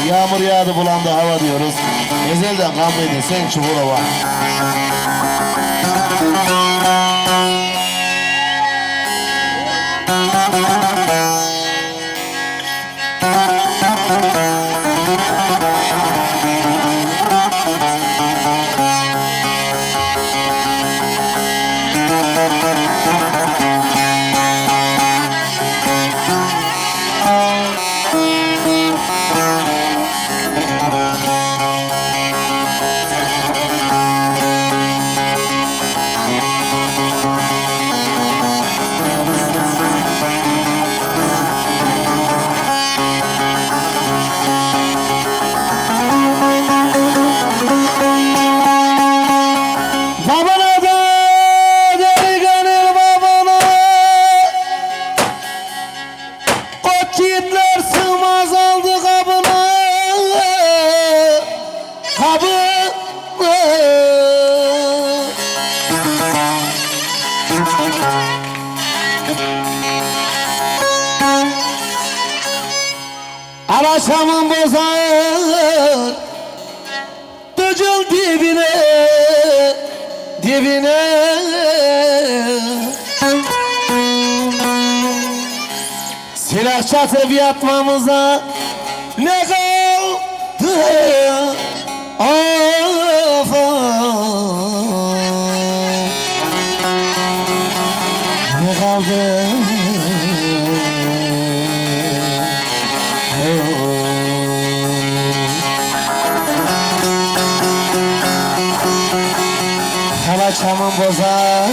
Yağmur yağdı bulandı hava diyoruz. Ezelden kalmaydı sen Çukurova. Araşamın bozar Dıcıl dibine Dibine Silah çatıp yatmamıza Ne kaldı Of Ne kaldı Çamın bozar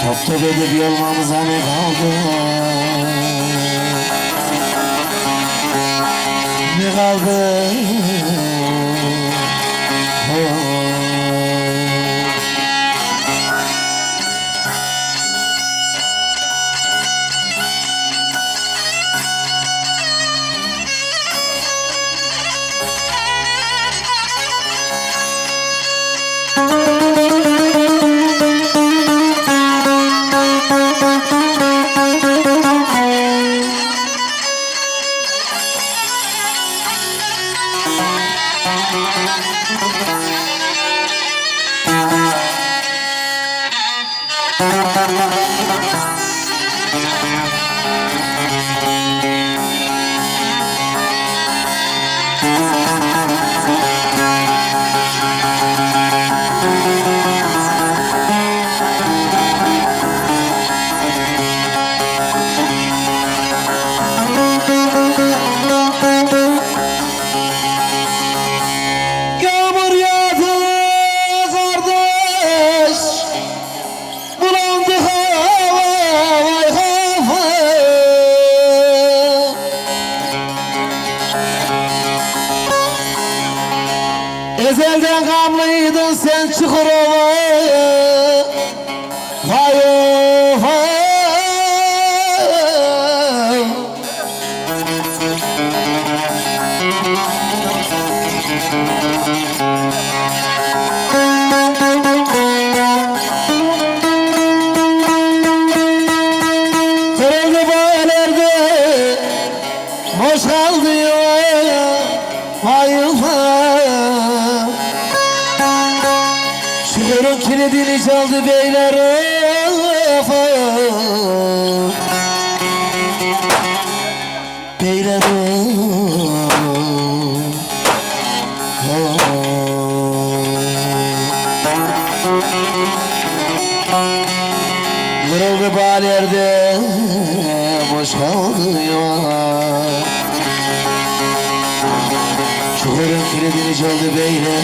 Top top edip yolmamıza ne kaldı Ne kaldı Ezelden gamlıydın sen Çukurova Vay ofa Kırıldı bağlarda Boş kaldı ya Vay ofa Çukurun kilidini çaldı beyler of Beyler Kırıldı bağlarda boş kaldı yuva Çukurun kilidini çaldı beyler